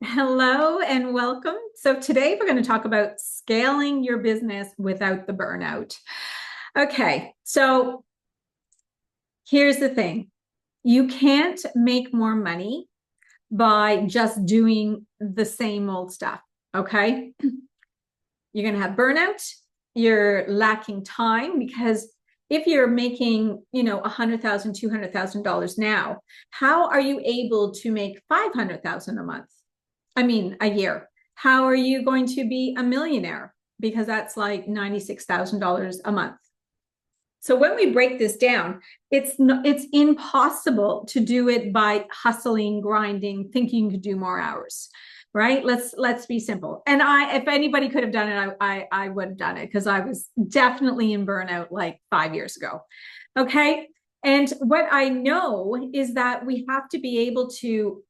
Hello and welcome. So, today we're going to talk about scaling your business without the burnout. Okay, so here's the thing, you can't make more money by just doing the same old stuff. Okay, you're going to have burnout, you're lacking time because if you're making, $100,000, $200,000 now, how are you able to make 500,000 a month? I mean, a year. How are you going to be a millionaire? Because that's like $96,000 a month. So when we break this down, it's impossible to do it by hustling, grinding, thinking you could do more hours, right? Let's be simple. And if anybody could have done it, I would have done it because I was definitely in burnout like 5 years ago. Okay. And what I know is that we have to be able to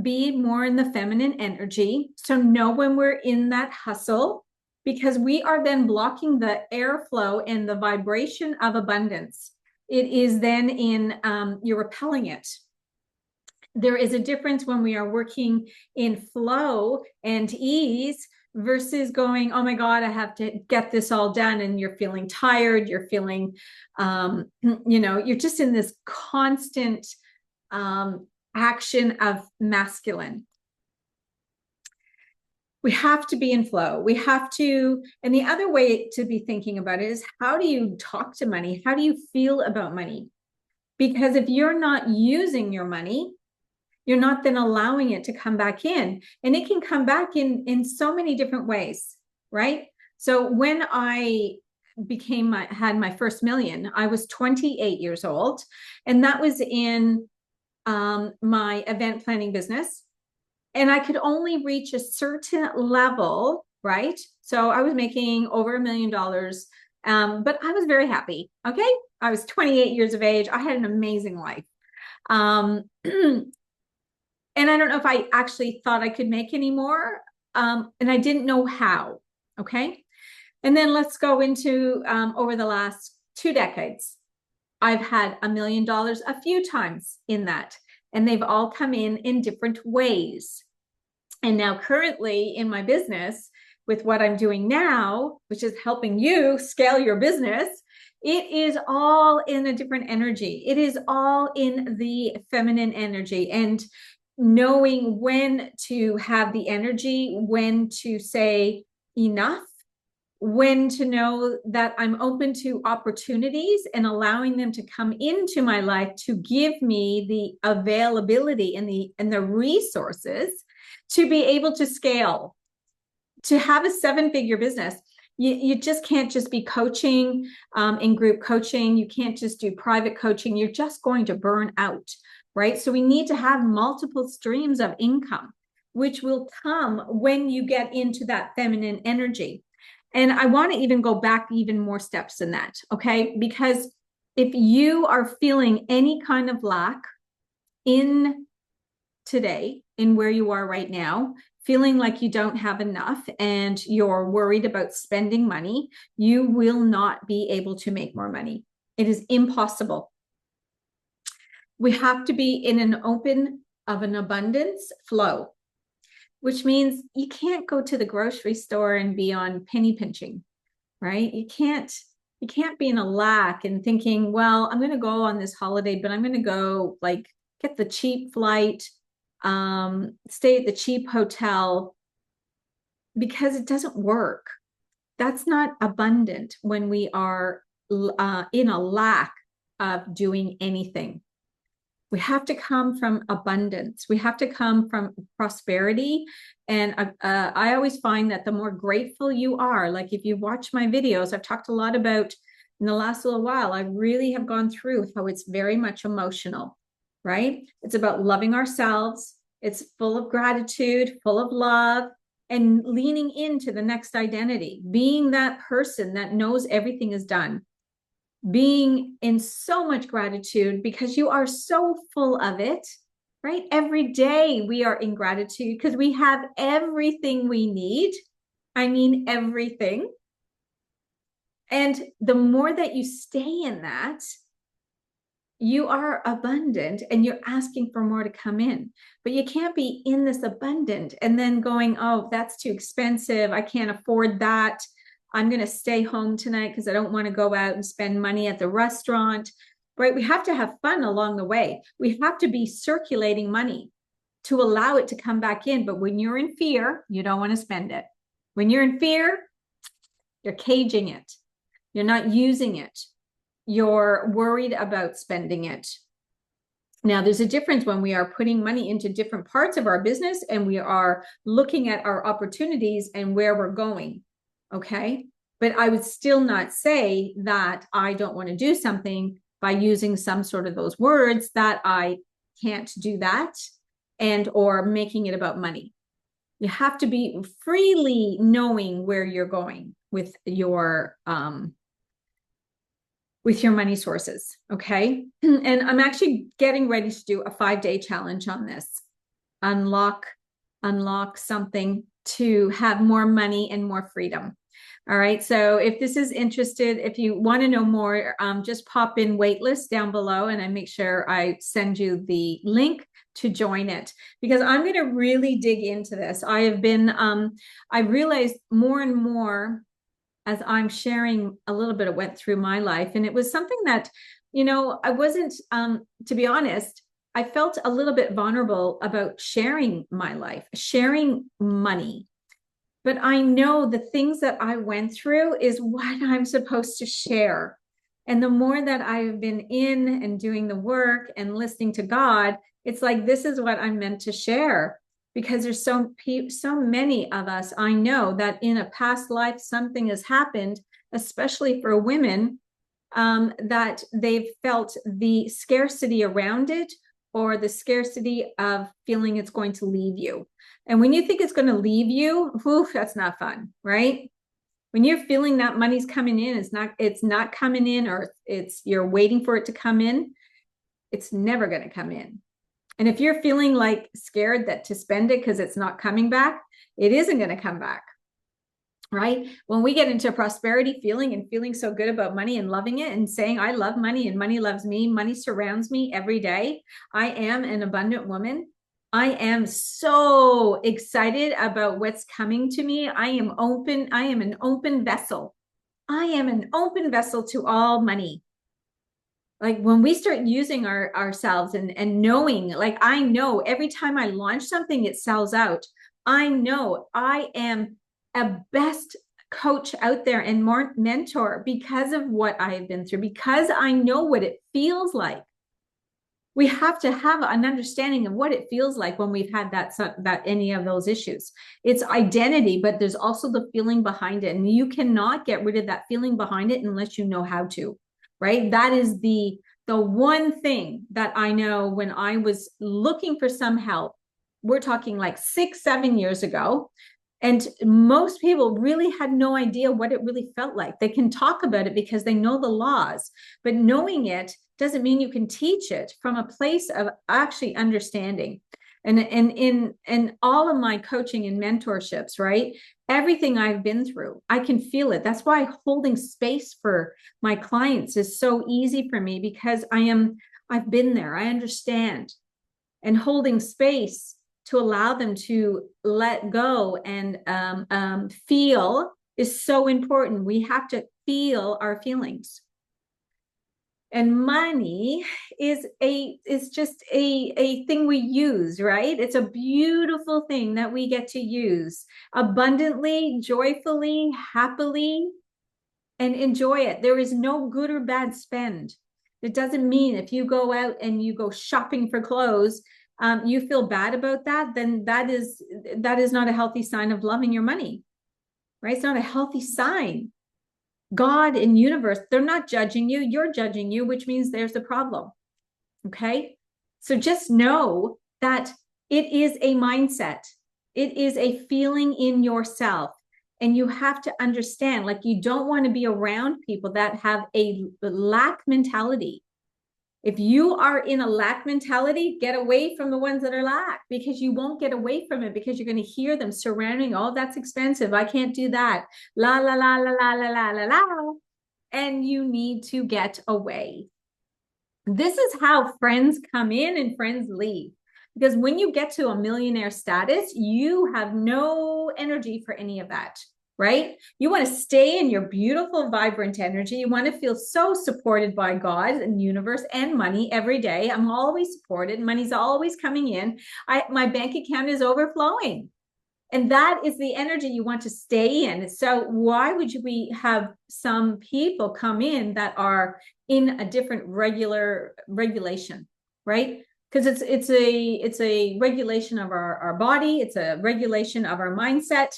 be more in the feminine energy. So know when we're in that hustle, because we are then blocking the airflow and the vibration of abundance. It is then you're repelling it. There is a difference when we are working in flow and ease versus going, oh my God, I have to get this all done. And you're feeling tired. You're feeling, you're just in this constant, action of masculine. We have to be in flow. We have to, and the other way to be thinking about it is, how do you talk to money? How do you feel about money? Because if you're not using your money, you're not then allowing it to come back in. And it can come back in so many different ways, right? So when I had my first million, I was 28 years old, and that was in my event planning business. And I could only reach a certain level, right? So I was making over $1 million, but I was very happy. Okay. I was 28 years of age. I had an amazing life. And I don't know if I actually thought I could make any more. And I didn't know how. Okay. And then let's go into over the last 2 decades. I've had $1 million a few times in that, and they've all come in different ways. And now, currently in my business, with what I'm doing now, which is helping you scale your business, it is all in a different energy. It is all in the feminine energy, and knowing when to have the energy, when to say enough, when to know that I'm open to opportunities and allowing them to come into my life to give me the availability and the resources to be able to scale, to have a 7-figure business. You just can't just be coaching in group coaching. You can't just do private coaching. You're just going to burn out, right? So we need to have multiple streams of income, which will come when you get into that feminine energy. And I want to even go back even more steps than that, okay? Because if you are feeling any kind of lack in today, in where you are right now, feeling like you don't have enough and you're worried about spending money, you will not be able to make more money. It is impossible. We have to be in an abundance flow, which means you can't go to the grocery store and be on penny pinching, right? You can't be in a lack and thinking, well, I'm going to go on this holiday, but I'm going to go like get the cheap flight, stay at the cheap hotel, because it doesn't work. That's not abundant when we are in a lack of doing anything. We have to come from abundance. We have to come from prosperity. And I always find that the more grateful you are, like if you watch my videos, I've talked a lot about in the last little while, I really have gone through how it's very much emotional, right? It's about loving ourselves. It's full of gratitude, full of love, and leaning into the next identity, being that person that knows everything is done, being in so much gratitude because you are so full of it, right? Every day we are in gratitude because we have everything we need. I mean, everything. And the more that you stay in that, You are abundant and you're asking for more to come in, but you can't be in this abundant and then going, oh, that's too expensive. I can't afford that. I'm going to stay home tonight because I don't want to go out and spend money at the restaurant, right? We have to have fun along the way. We have to be circulating money to allow it to come back in. But when you're in fear, you don't want to spend it. When you're in fear, you're caging it. You're not using it. You're worried about spending it. Now, there's a difference when we are putting money into different parts of our business and we are looking at our opportunities and where we're going. Okay. But I would still not say that I don't want to do something by using some sort of those words that I can't do that and or making it about money. You have to be freely knowing where you're going with your money sources. Okay. And I'm actually getting ready to do a 5-day challenge on this. Unlock something to have more money and more freedom. All right. So if this is interested, if you want to know more, just pop in waitlist down below and I make sure I send you the link to join it because I'm going to really dig into this. I have been, I realized more and more as I'm sharing a little bit of what went through my life. And it was something that, I wasn't, to be honest, I felt a little bit vulnerable about sharing my life, sharing money. But I know the things that I went through is what I'm supposed to share. And the more that I've been in and doing the work and listening to God, it's like, this is what I'm meant to share. Because there's so many of us, I know that in a past life, something has happened, especially for women, that they've felt the scarcity around it or the scarcity of feeling it's going to leave you. And when you think it's going to leave you, that's not fun, right? When you're feeling that money's coming in, it's not coming in, or you're waiting for it to come in, it's never going to come in. And if you're feeling like scared that to spend it because it's not coming back, it isn't going to come back, right? When we get into prosperity feeling and feeling so good about money and loving it and saying, I love money and money loves me, money surrounds me every day. I am an abundant woman. I am so excited about what's coming to me. I am open. I am an open vessel. I am an open vessel to all money. Like when we start using ourselves and knowing, like I know every time I launch something, it sells out. I know I am a best coach out there and more mentor because of what I have been through, because I know what it feels like. We have to have an understanding of what it feels like when we've had that any of those issues. It's identity, but there's also the feeling behind it. And you cannot get rid of that feeling behind it unless you know how to, right? That is the one thing that I know when I was looking for some help. We're talking like 6-7 years ago. And most people really had no idea what it really felt like. They can talk about it because they know the laws, but knowing it doesn't mean you can teach it from a place of actually understanding. And in all of my coaching and mentorships, right? Everything I've been through, I can feel it. That's why holding space for my clients is so easy for me because I've been there. I understand. And holding space to allow them to let go and feel is so important. We have to feel our feelings. And money is just a thing we use, right? It's a beautiful thing that we get to use abundantly, joyfully, happily, and enjoy it. There is no good or bad spend. It doesn't mean if you go out and you go shopping for clothes, you feel bad about that, then that is not a healthy sign of loving your money, right? It's not a healthy sign. God and universe, they're not judging you. You're judging you, which means there's a problem. Okay. So just know that it is a mindset. It is a feeling in yourself. And you have to understand, like, you don't want to be around people that have a lack mentality. If you are in a lack mentality, get away from the ones that are lack, because you won't get away from it, because you're going to hear them surrounding, oh, that's expensive. I can't do that. La, la, la, la, la, la, la, la, la. And you need to get away. This is how friends come in and friends leave. Because when you get to a millionaire status, you have no energy for any of that, right? You want to stay in your beautiful, vibrant energy. You want to feel so supported by God and universe and money every day. I'm always supported. Money's always coming in. My bank account is overflowing. And that is the energy you want to stay in. So why would we have some people come in that are in a different regulation, right? Because it's a regulation of our body, it's a regulation of our mindset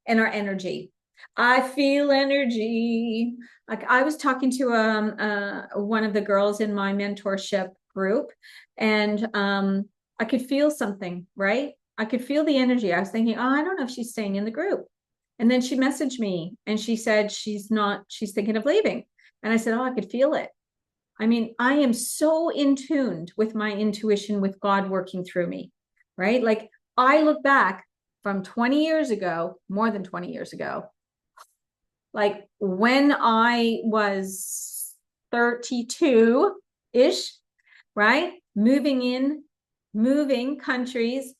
and our energy. I feel energy. Like I was talking to one of the girls in my mentorship group, and I could feel something, right? I could feel the energy. I was thinking, oh, I don't know if she's staying in the group. And then she messaged me and she said she's thinking of leaving. And I said, oh, I could feel it. I mean, I am so in tuned with my intuition, with God working through me, right? Like I look back from 20 years ago, more than 20 years ago, like when I was 32-ish, right? Moving countries,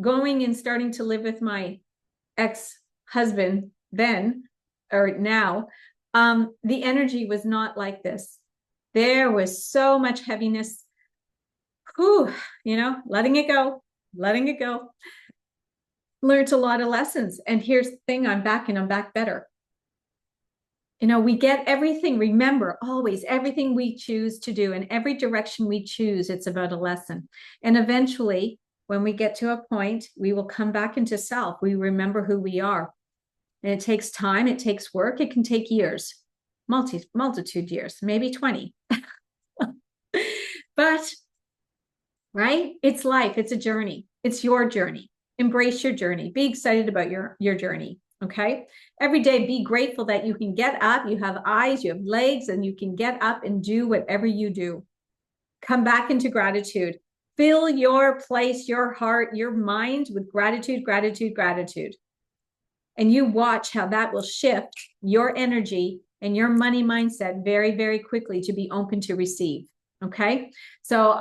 going and starting to live with my ex-husband then or now, the energy was not like this. There was so much heaviness. Whew, letting it go. Learned a lot of lessons. And here's the thing, I'm back and I'm back better. We get everything. Remember, always, everything we choose to do in every direction we choose, it's about a lesson. And eventually, when we get to a point, we will come back into self. We remember who we are. And it takes time. It takes work. It can take years, multitude years, maybe 20. But, right? It's life. It's a journey. It's your journey. Embrace your journey. Be excited about your journey. Okay. Every day, be grateful that you can get up. You have eyes, you have legs, and you can get up and do whatever you do. Come back into gratitude. Fill your place, your heart, your mind with gratitude, gratitude, gratitude. And you watch how that will shift your energy and your money mindset very, very quickly to be open to receive. Okay. So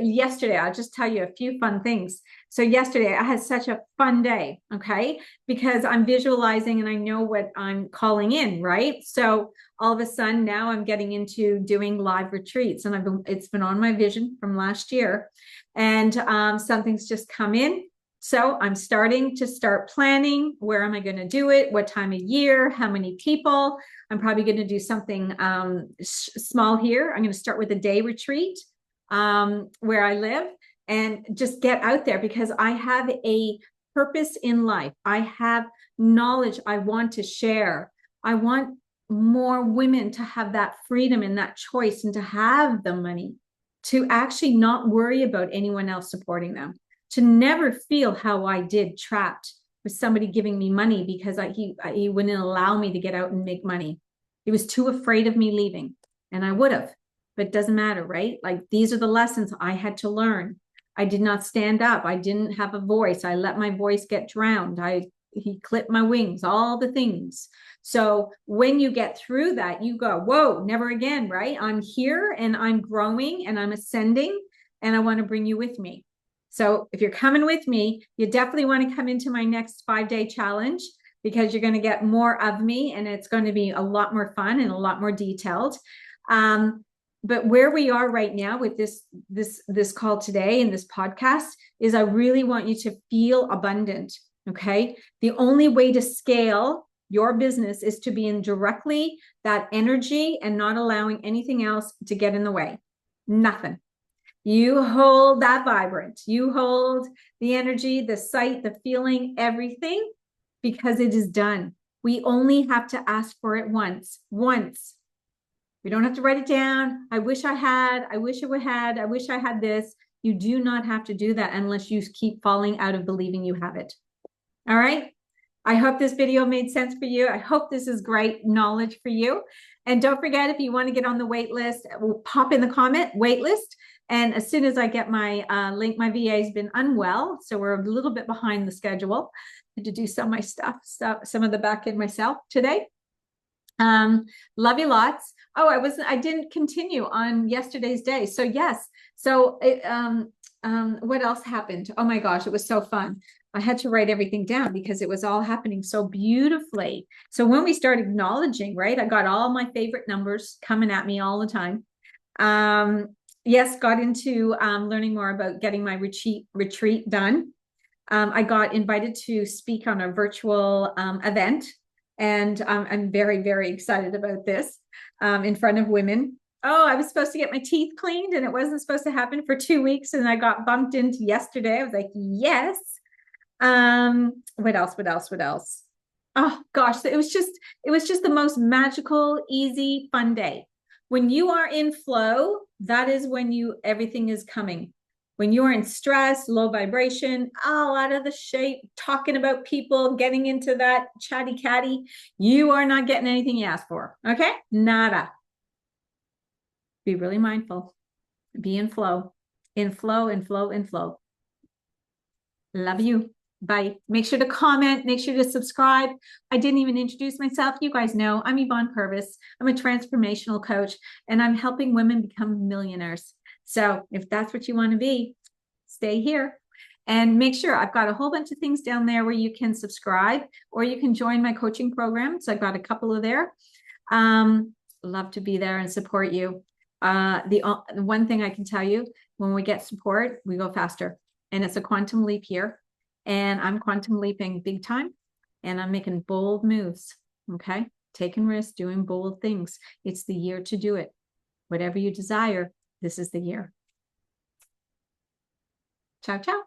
yesterday, I'll just tell you a few fun things. So yesterday I had such a fun day. Okay. Because I'm visualizing and I know what I'm calling in. Right. So all of a sudden now I'm getting into doing live retreats, and it's been on my vision from last year, and something's just come in. So I'm starting planning. Where am I going to do it? What time of year? How many people? I'm probably going to do something small here. I'm going to start with a day retreat where I live, and just get out there, because I have a purpose in life. I have knowledge I want to share. I want more women to have that freedom and that choice, and to have the money to actually not worry about anyone else supporting them, to never feel how I did, trapped with somebody giving me money because he wouldn't allow me to get out and make money. He was too afraid of me leaving, and I would have, but it doesn't matter, right? Like, these are the lessons I had to learn. I did not stand up. I didn't have a voice. I let my voice get drowned. He clipped my wings, all the things. So when you get through that, you go, whoa, never again, right? I'm here and I'm growing and I'm ascending, and I want to bring you with me. So if you're coming with me, you definitely want to come into my next 5-day challenge, because you're going to get more of me, and it's going to be a lot more fun and a lot more detailed. But where we are right now with this call today and this podcast is, I really want you to feel abundant. Okay. The only way to scale your business is to be in directly that energy and not allowing anything else to get in the way. Nothing. You hold that vibrant. You hold the energy, the sight, the feeling, everything, because it is done. We only have to ask for it once. We don't have to write it down. I wish I had, I wish I had, I wish I had this. You do not have to do that unless you keep falling out of believing you have it. All right. I hope this video made sense for you. I hope this is great knowledge for you. And don't forget, if you want to get on the wait list, we'll pop in the comment wait list. And as soon as I get my link, my VA has been unwell, so we're a little bit behind the schedule. I had to do some of my stuff, some of the back end myself today. Love you lots. Oh, I didn't continue on yesterday's day. So yes. So what else happened? Oh my gosh, it was so fun. I had to write everything down because it was all happening so beautifully. So when we start acknowledging, right, I got all my favorite numbers coming at me all the time. Yes, got into learning more about getting my retreat done. I got invited to speak on a virtual event, and I'm very, very excited about this in front of women. Oh, I was supposed to get my teeth cleaned, and it wasn't supposed to happen for 2 weeks, and I got bumped into yesterday. I was like, yes. What else? What else? What else? Oh gosh, it was just the most magical, easy, fun day. When you are in flow, that is when everything is coming. When you are in stress, low vibration, all out of the shape, talking about people, getting into that chatty catty, you are not getting anything you asked for. Okay? Nada. Be really mindful. Be in flow. In flow, in flow, in flow. Love you. Bye. Make sure to comment. Make sure to subscribe. I didn't even introduce myself. You guys know I'm Yvonne Purvis. I'm a transformational coach, and I'm helping women become millionaires. So if that's what you want to be, stay here. And make sure I've got a whole bunch of things down there where you can subscribe or you can join my coaching program. So I've got a couple of there. Love to be there and support you. The one thing I can tell you, when we get support, we go faster. And it's a quantum leap here. And I'm quantum leaping big time. And I'm making bold moves. Okay. Taking risks, doing bold things. It's the year to do it. Whatever you desire, this is the year. Ciao, ciao.